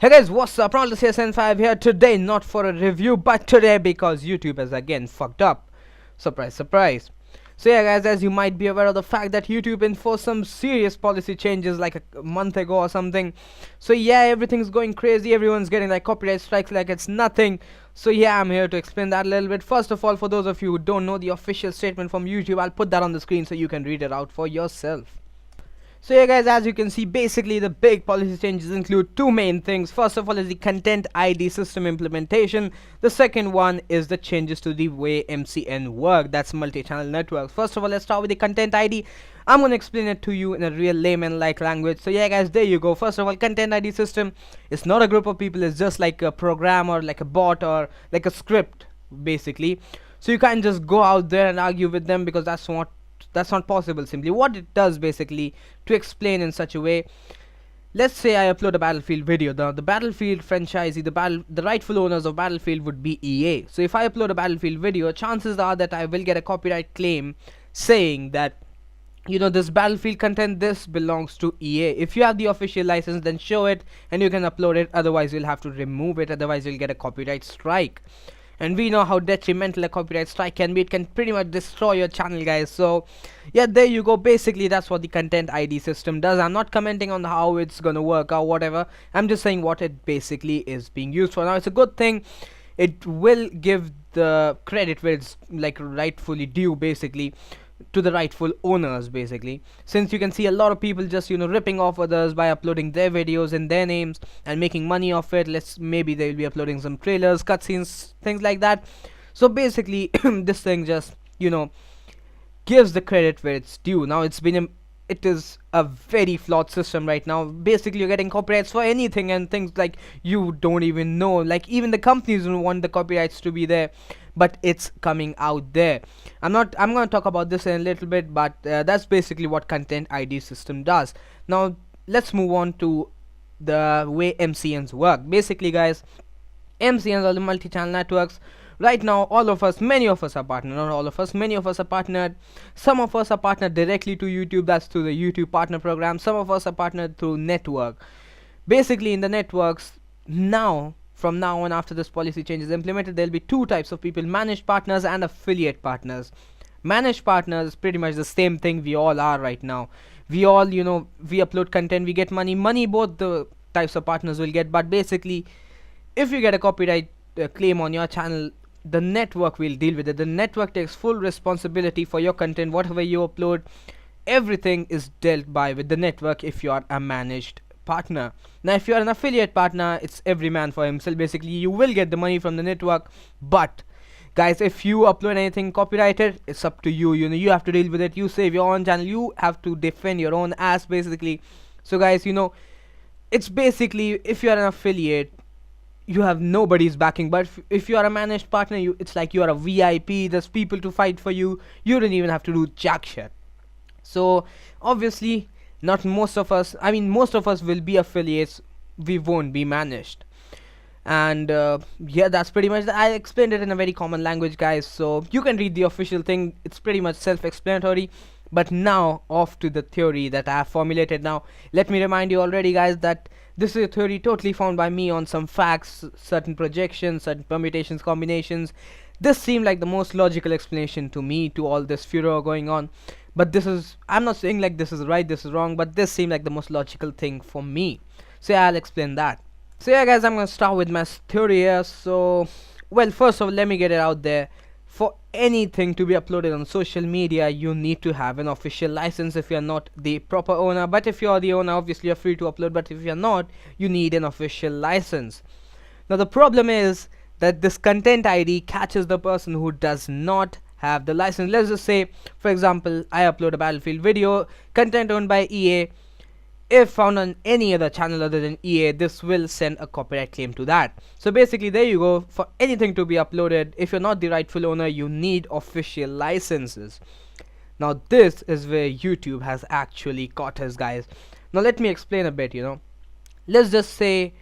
Hey guys, what's up? Ronald CSN5 here today, not for a review, but today because YouTube has again fucked up. Surprise, surprise. So yeah guys, as you might be aware of the fact that YouTube enforced some serious policy changes like a month ago or something. So yeah, everything's going crazy, everyone's getting like copyright strikes like it's nothing. So yeah, I'm here to explain that a little bit. First of all, for those of you who don't know the official statement from YouTube, I'll put that on the screen so you can read it out for yourself. So yeah guys, as you can see, basically the big policy changes include two main things. First of all is the content ID system implementation. The second one is the changes to the way MCN work, that's multi-channel networks. First of all, let's start with the content ID. I'm going to explain it to you in a real layman like language. So yeah guys, there you go. First of all, content ID system is not a group of people, it's just like a program or like a bot or like a script basically. So you can't just go out there and argue with them because that's not possible. Simply what it does, basically, to explain in such a way, let's say I upload a Battlefield video. The Battlefield franchisee, the rightful owners of Battlefield would be EA. So if I upload a Battlefield video, chances are that I will get a copyright claim saying that, you know, this Battlefield content, this belongs to EA. If you have the official license, then show it and you can upload it, otherwise you'll have to remove it, otherwise you'll get a copyright strike. And we know how detrimental a copyright strike can be. It can pretty much destroy your channel, guys. So yeah, there you go. Basically that's what the content ID system does. I'm not commenting on how it's gonna work or whatever, I'm just saying what it basically is being used for. Now it's a good thing. It will give the credit where it's like rightfully due, basically to the rightful owners, basically, since you can see a lot of people just, you know, ripping off others by uploading their videos in their names and making money off it. Maybe they'll be uploading some trailers, cutscenes, things like that. So basically this thing just, you know, gives the credit where it's due. Now it is a very flawed system right now. Basically you're getting copyrights for anything and things like you don't even know, like even the companies don't want the copyrights to be there, but it's coming out there. I'm gonna talk about this in a little bit, but that's basically what content ID system does. Now let's move on to the way MCNs work. Basically guys, MCNs are the multi-channel networks. Right now all of us, many of us are partnered, not all of us, many of us are partnered. Some of us are partnered directly to YouTube, that's through the YouTube partner program. Some of us are partnered through network. Basically in the networks, from now on, after this policy change is implemented, there'll be two types of people: managed partners and affiliate partners. Managed partners is pretty much the same thing we all are right now. We all, you know, we upload content, we get money both the types of partners will get. But basically if you get a copyright claim on your channel, the network will deal with it. The network takes full responsibility for your content. Whatever you upload, everything is dealt by with the network if you are a managed partner. Now if you are an affiliate partner, it's every man for himself. Basically you will get the money from the network, but guys, if you upload anything copyrighted, it's up to you. You know, you have to deal with it. You save your own channel, you have to defend your own ass, basically. So guys, you know, it's basically, if you are an affiliate, you have nobody's backing. But if you are a managed partner, it's like you are a VIP. There's people to fight for you. You don't even have to do jack shit. So obviously not most of us, I mean most of us will be affiliates, we won't be managed. And yeah, that's pretty much I explained it in a very common language, guys, so you can read the official thing. It's pretty much self-explanatory. But now off to the theory that I have formulated. Now let me remind you already, guys, that this is a theory totally found by me on some facts, certain projections, certain permutations, combinations. This seemed like the most logical explanation to me to all this furor going on. But this is, I'm not saying like this is right, this is wrong, but this seemed like the most logical thing for me. So yeah, I'll explain that. So yeah guys, I'm gonna start with my theory here. So well, first of all, let me get it out there. For anything to be uploaded on social media, you need to have an official license if you're not the proper owner. But if you're the owner, obviously you're free to upload. But if you're not, you need an official license. Now the problem is that this content ID catches the person who does not have the license. Let's just say, for example, I upload a Battlefield video, content owned by EA. If found on any other channel other than EA, this will send a copyright claim to that. So basically there you go. For anything to be uploaded, if you're not the rightful owner, you need official licenses. Now this is where YouTube has actually caught us, guys. Now let me explain a bit. You know, let's just say,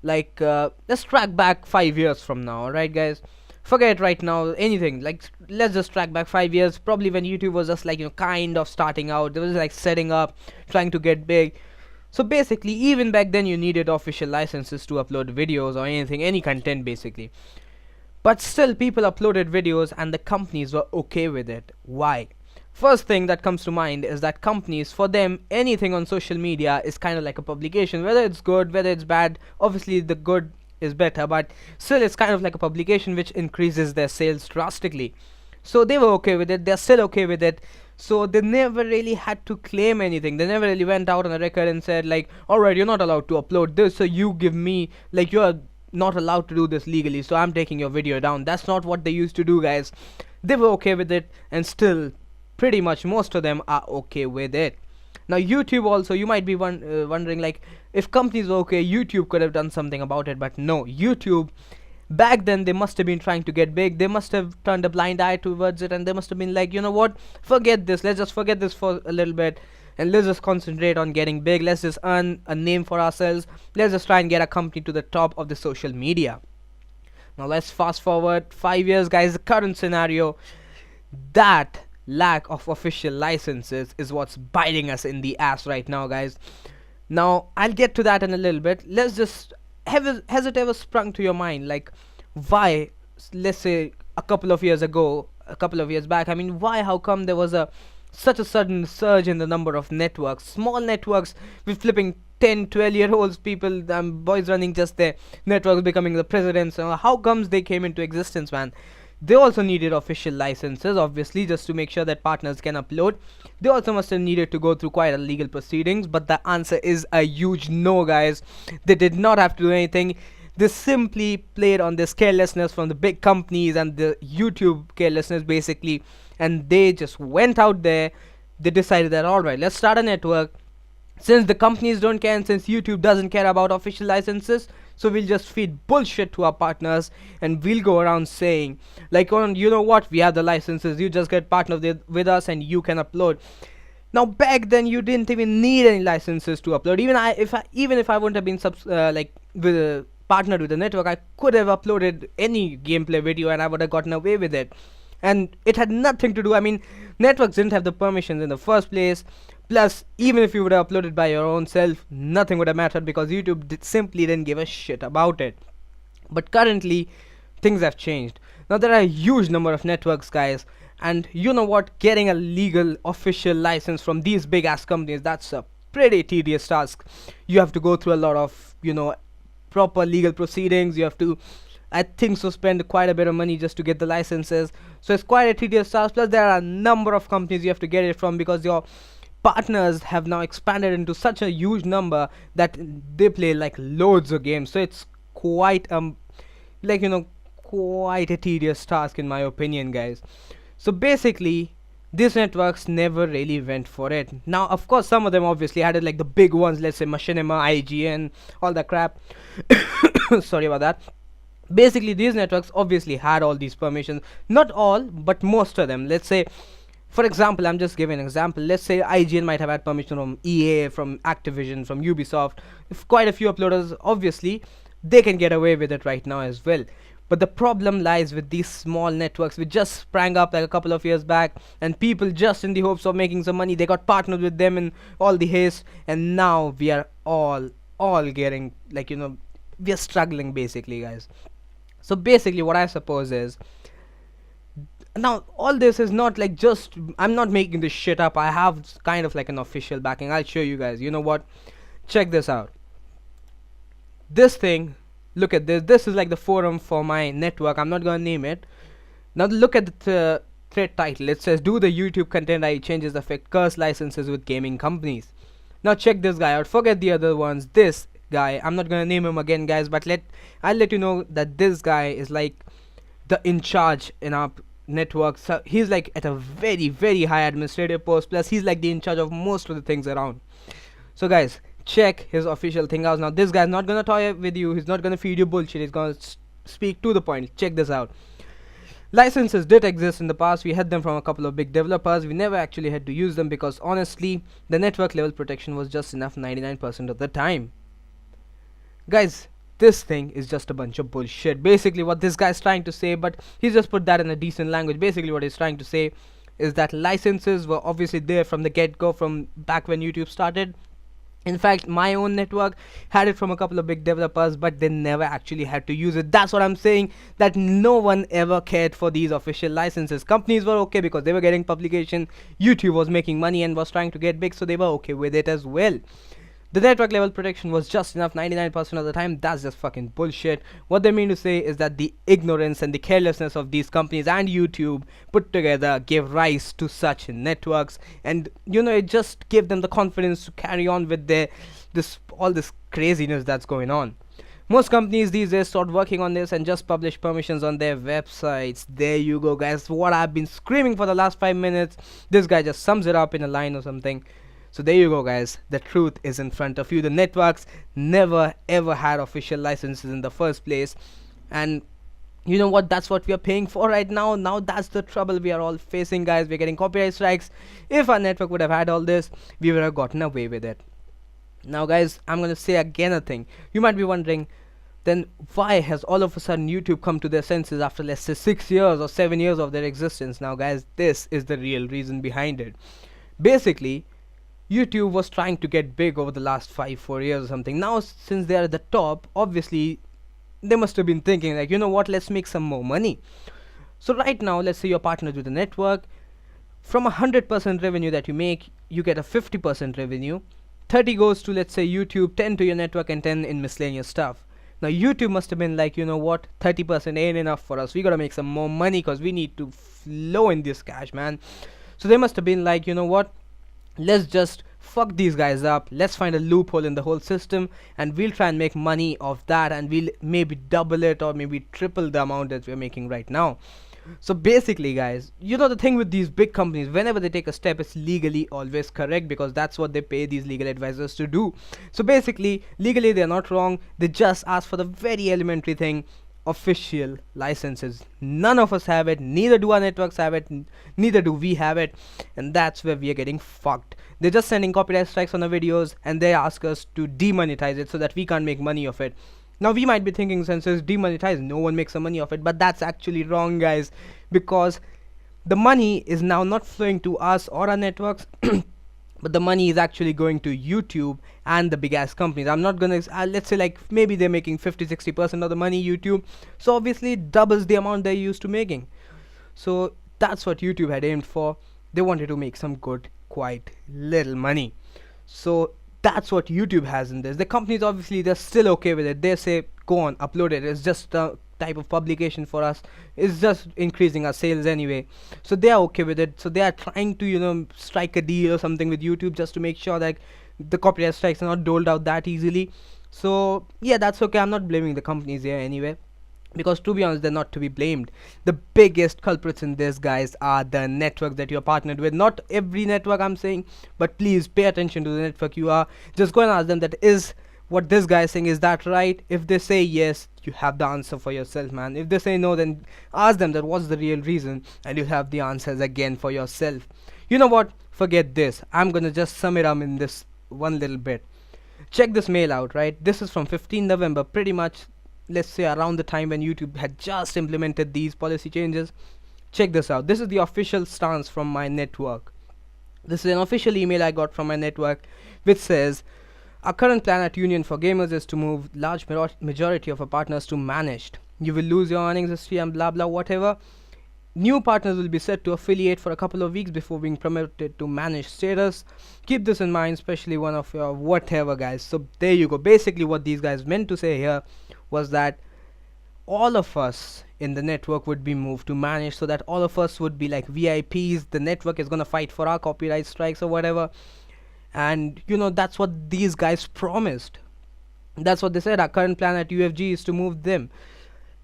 like let's track back 5 years from now. Alright guys, forget right now anything, like let's just track back 5 years, probably when YouTube was just like, you know, kind of starting out. It was like setting up, trying to get big. So basically, even back then you needed official licenses to upload videos or anything, any content basically. But still, people uploaded videos and the companies were okay with it. Why? First thing that comes to mind is that companies, for them, anything on social media is kind of like a publication. Whether it's good, whether it's bad, obviously the good is better, but still it's kind of like a publication which increases their sales drastically. So they were okay with it, they're still okay with it. So they never really had to claim anything. They never really went out on a record and said like, alright, you're not allowed to upload this, so you give me, like, you're not allowed to do this legally, so I'm taking your video down. That's not what they used to do, guys. They were okay with it, and still pretty much most of them are okay with it. Now YouTube also, you might be wondering, like, if companies were okay, YouTube could have done something about it. But no, YouTube, back then, they must have been trying to get big. They must have turned a blind eye towards it, and they must have been like, you know what, forget this, let's just forget this for a little bit, and let's just concentrate on getting big. Let's just earn a name for ourselves. Let's just try and get a company to the top of the social media. Now let's fast forward 5 years, guys. The current scenario, that lack of official licenses is what's biting us in the ass right now, guys. Now I'll get to that in a little bit. Let's just has it ever sprung to your mind, like, why, let's say a couple of years ago, a couple of years back, I mean, why, how come there was such a sudden surge in the number of networks, small networks with flipping 10-12-year-olds, people, boys running just their networks, becoming the presidents? How comes they came into existence, man? They also needed official licenses, obviously, just to make sure that partners can upload. They also must have needed to go through quite a legal proceedings, but the answer is a huge no, guys. They did not have to do anything. They simply played on this carelessness from the big companies and the YouTube carelessness, basically, and they just went out there. They decided that, alright, let's start a network. Since the companies don't care and since YouTube doesn't care about official licenses, so we'll just feed bullshit to our partners, and we'll go around saying like, oh, you know what, we have the licenses, you just get partnered with us and you can upload. Now back then you didn't even need any licenses to upload. Even if I wouldn't have been partnered with the network, I could have uploaded any gameplay video and I would have gotten away with it. And it had nothing to do, I mean, networks didn't have the permissions in the first place. Plus, even if you would have uploaded by your own self, nothing would have mattered because YouTube simply didn't give a shit about it. But currently, things have changed. Now there are a huge number of networks, guys, and you know what, getting a legal official license from these big ass companies, that's a pretty tedious task. You have to go through a lot of, proper legal proceedings. You have to, I think so, spend quite a bit of money just to get the licenses. So it's quite a tedious task. Plus there are a number of companies you have to get it from because your partners have now expanded into such a huge number that they play like loads of games. So it's quite quite a tedious task in my opinion, guys. So basically these networks never really went for it. Now of course some of them obviously had it, like the big ones, let's say Machinima, IGN, all that crap. Sorry about that. Basically these networks obviously had all these permissions, not all but most of them. Let's say, for example, I'm just giving an example. Let's say IGN might have had permission from EA, from Activision, from Ubisoft. If quite a few uploaders, obviously, they can get away with it right now as well. But the problem lies with these small networks which just sprang up like a couple of years back, and people, just in the hopes of making some money, they got partnered with them in all the haste, and now we are all getting, we are struggling basically, guys. So basically what I suppose is, now all this is not like just, I'm not making this shit up. I have kind of like an official backing. I'll show you guys. You know what, check this out. This thing, look at this is like the forum for my network. I'm not gonna name it. Now look at the thread title. It says, do the YouTube content ID changes affect curse licenses with gaming companies? Now check this guy out. Forget the other ones. This guy, I'm not gonna name him again, guys, but I'll let you know that this guy is like the in charge in our network. So he's like at a very, very high administrative post, plus he's like the in charge of most of the things around. So guys, check his official thing out. Now this guy's not gonna toy with you, he's not gonna feed you bullshit, he's gonna speak to the point. Check this out. Licenses did exist in the past. We had them from a couple of big developers. We never actually had to use them because honestly the network level protection was just enough 99% of the time. Guys, this thing is just a bunch of bullshit. Basically what this guy's trying to say, but he's just put that in a decent language. Basically what he's trying to say is that licenses were obviously there from the get-go, from back when YouTube started, In fact, my own network had it from a couple of big developers, but they never actually had to use it. That's what I'm saying, that no one ever cared for these official licenses. Companies were okay because they were getting publication. YouTube was making money and was trying to get big, so they were okay with it as well. The network level protection was just enough 99% of the time. That's just fucking bullshit. What they mean to say is that the ignorance and the carelessness of these companies and YouTube put together gave rise to such networks, and it just gave them the confidence to carry on with their all this craziness that's going on. Most companies these days start working on this and just publish permissions on their websites. There you go, guys. What I've been screaming for the last 5 minutes, this guy just sums it up in a line or something. So there you go, guys. The truth is in front of you. The networks never ever had official licenses in the first place, and you know what, that's what we are paying for right now. Now that's the trouble we are all facing, guys. We're getting copyright strikes. If our network would have had all this, we would have gotten away with it. Now, guys, I'm gonna say again a thing. You might be wondering, then why has all of a sudden YouTube come to their senses after, let's say, 6 years or 7 years of their existence? Now, guys, this is the real reason behind it. Basically, YouTube was trying to get big over the last 4 years or something. Now, since they are at the top, obviously they must have been thinking, like, you know what, let's make some more money. So right now, let's say you're partnered with a network. From 100% revenue that you make, you get a 50% revenue. 30 goes to, let's say, YouTube, 10 to your network, and 10 in miscellaneous stuff. Now YouTube must have been like, you know what, 30% ain't enough for us. We gotta make some more money because we need to flow in this cash, man. So they must have been like, you know what, let's just fuck these guys up. Let's find a loophole in the whole system, and we'll try and make money off that, and we'll maybe double it or maybe triple the amount that we're making right now. So basically, guys, the thing with these big companies, whenever they take a step, it's legally always correct because that's what they pay these legal advisors to do. So basically, legally they're not wrong. They just ask for the very elementary thing: official licenses. None of us have it, neither do our networks have it, neither do we have it, and that's where we are getting fucked. They're just sending copyright strikes on our videos, and they ask us to demonetize it so that we can't make money of it. Now we might be thinking, since it's demonetized, no one makes some money of it, but that's actually wrong, guys, because the money is now not flowing to us or our networks but the money is actually going to YouTube and the big ass companies. I'm not gonna let's say, like, maybe they're making 50-60% of the money, YouTube, so obviously it doubles the amount they're used to making. So that's what YouTube had aimed for. They wanted to make some good, quite little money. So that's what YouTube has in this. The companies, obviously, they're still okay with it. They say, go on, upload it. It's just a type of publication for us. It's just increasing our sales anyway. So they are okay with it. So they are trying to, strike a deal or something with YouTube just to make sure that the copyright strikes are not doled out that easily. So yeah, that's okay. I'm not blaming the companies here anyway, because to be honest, they're not to be blamed. The biggest culprits in this, guys, are the networks that you're partnered with. Not every network, I'm saying, but please pay attention to the network you are. Just go and ask them, that is what this guy is saying, is that right? If they say yes, you have the answer for yourself, man. If they say no, then ask them that what's the real reason, and you have the answers again for yourself. You know what, forget this. I'm gonna just sum it up in this one little bit. Check this mail out, right? This is from 15 November, pretty much, let's say, around the time when YouTube had just implemented these policy changes. Check this out. This is the official stance from my network. This is an official email I got from my network, which says, our current plan at Union for Gamers is to move large majority of our partners to managed. You will lose your earnings history and blah blah whatever. New partners will be set to affiliate for a couple of weeks before being promoted to managed status. Keep this in mind, especially one of your whatever, guys. So there you go. Basically what these guys meant to say here was that all of us in the network would be moved to managed, so that all of us would be like VIPs. The network is gonna fight for our copyright strikes or whatever. And that's what these guys promised. That's what they said. Our current plan at UFG is to move them.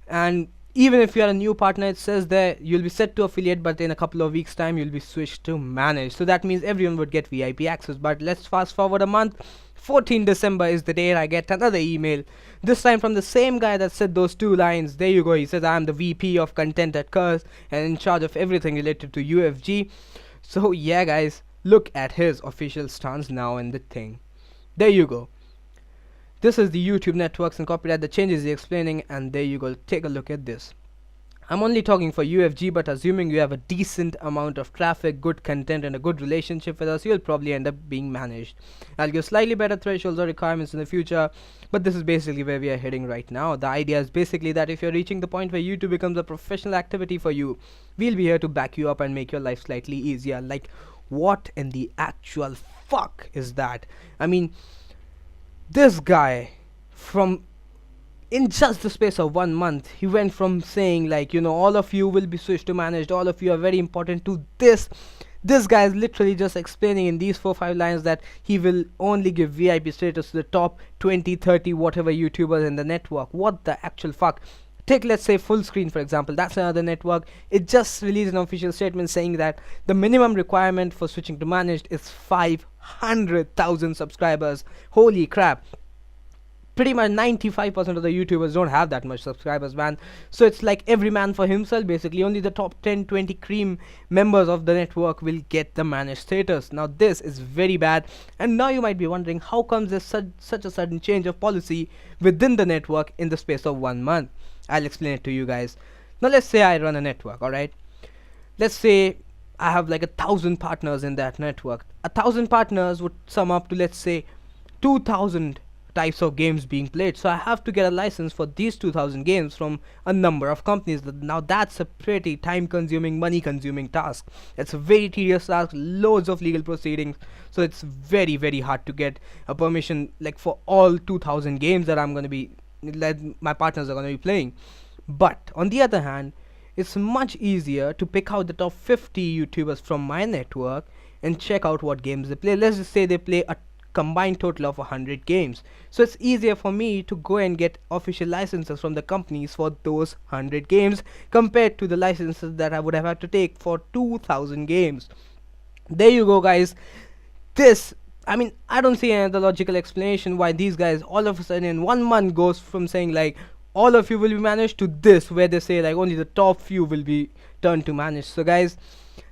And even if you are a new partner, it says that you'll be set to affiliate, but in a couple of weeks time you'll be switched to managed. So that means everyone would get VIP access. But let's fast forward a month. 14 December is the date I get another email, this time from the same guy that said those two lines. There you go. He says, I'm the VP of content at Curse and in charge of everything related to UFG. So yeah, guys, look at his official stance now in the thing. There you go. This is the YouTube networks and copyright, the changes he's explaining, and there you go. Take a look at this. I'm only talking for UFG, but assuming you have a decent amount of traffic, good content, and a good relationship with us, you'll probably end up being managed. I'll give slightly better thresholds or requirements in the future, but this is basically where we are heading right now. The idea is basically that if you're reaching the point where YouTube becomes a professional activity for you, we'll be here to back you up and make your life slightly easier. Like, what in the actual fuck is that? I mean, this guy, from in just the space of 1 month, he went from saying like, you know, all of you will be switched to managed, all of you are very important, to this guy is literally just explaining in these 4-5 lines that he will only give VIP status to the top 20, 30 whatever YouTubers in the network. What the actual fuck? Take, let's say, Full Screen for example. That's another network. It just released an official statement saying that the minimum requirement for switching to managed is 500,000 subscribers. Holy crap. Pretty much 95% of the YouTubers don't have that much subscribers, man. So it's like every man for himself. Basically only the top 10-20 cream members of the network will get the managed status. Now this is very bad, and now you might be wondering how comes there's such a sudden change of policy within the network in the space of 1 month. I'll explain it to you guys. Now let's say I run a network, alright? Let's say I have like 1,000 partners in that network. 1,000 partners would sum up to, let's say, 2,000 types of games being played. So I have to get a license for these 2,000 games from a number of companies. Now that's a pretty time consuming, money consuming task. It's a very tedious task, loads of legal proceedings. So it's very, very hard to get a permission like for all 2,000 games that I'm going to be, that my partners are going to be playing. But on the other hand, it's much easier to pick out the top 50 YouTubers from my network and check out what games they play. Let's just say they play a combined total of 100 games. So it's easier for me to go and get official licenses from the companies for those 100 games compared to the licenses that I would have had to take for 2,000 games. There you go, guys. I mean, I don't see any other logical explanation why these guys all of a sudden in 1 month goes from saying like all of you will be managed to this where they say like only the top few will be turned to managed. So guys,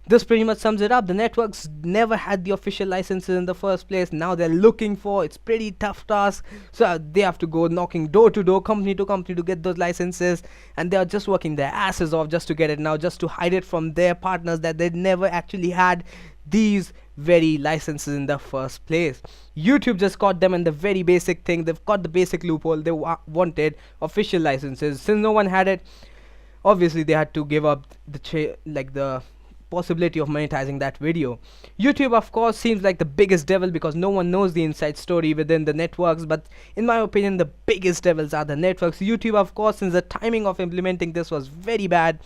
this pretty much sums it up. The networks never had the official licenses in the first place. Now they're looking for, it's pretty tough task. So they have to go knocking door to door, company to company to get those licenses. And they are just working their asses off just to get it now, just to hide it from their partners that they never actually had these very licenses in the first place. YouTube just caught them in the very basic thing. They've caught the basic loophole. They wanted official licenses. Since no one had it, obviously they had to give up the possibility of monetizing that video. YouTube of course seems like the biggest devil because no one knows the inside story within the networks, but in my opinion the biggest devils are the networks. YouTube of course, since the timing of implementing this was very bad,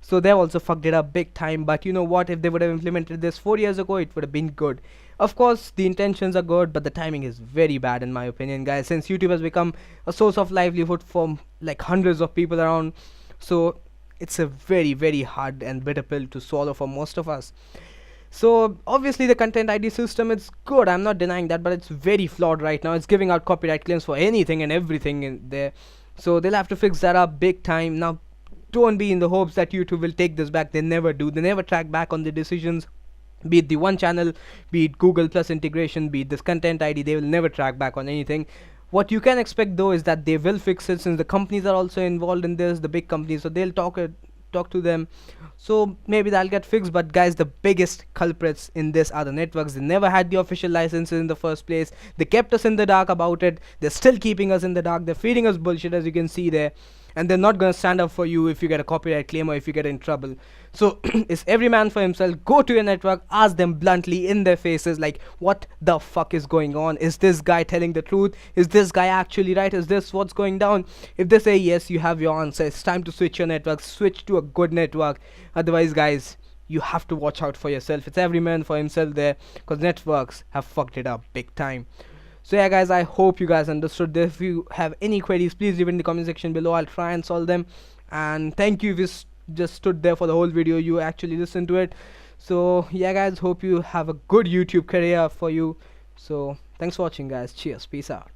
so they also fucked it up big time. But you know what, if they would have implemented this 4 years ago, it would have been good. Of course the intentions are good, but the timing is very bad in my opinion, guys, since YouTube has become a source of livelihood for like hundreds of people around. So it's a very, very hard and bitter pill to swallow for most of us. So obviously the content ID system is good, I'm not denying that, but it's very flawed right now. It's giving out copyright claims for anything and everything in there. So they'll have to fix that up big time. Now don't be in the hopes that YouTube will take this back. They never do. They never track back on the decisions, be it the one channel, be it Google Plus integration, be it this content ID. They will never track back on anything. What you can expect though is that they will fix it, since the companies are also involved in this, the big companies, so they'll talk to them, so maybe that'll get fixed. But guys, the biggest culprits in this are the networks. They never had the official licenses in the first place. They kept us in the dark about it. They're still keeping us in the dark. They're feeding us bullshit, as you can see there, and they're not gonna stand up for you if you get a copyright claim or if you get in trouble. So it's every man for himself. Go to your network, ask them bluntly in their faces like, what the fuck is going on? Is this guy telling the truth? Is this guy actually right? Is this what's going down? If they say yes, you have your answer. It's time to switch your network. Switch to a good network. Otherwise guys, you have to watch out for yourself. It's every man for himself there, because networks have fucked it up big time. So yeah guys, I hope you guys understood this. If you have any queries, please leave it in the comment section below. I'll try and solve them. And thank you if you just stood there for the whole video, you actually listened to it. So yeah guys, hope you have a good YouTube career for you. So thanks for watching guys. Cheers, peace out.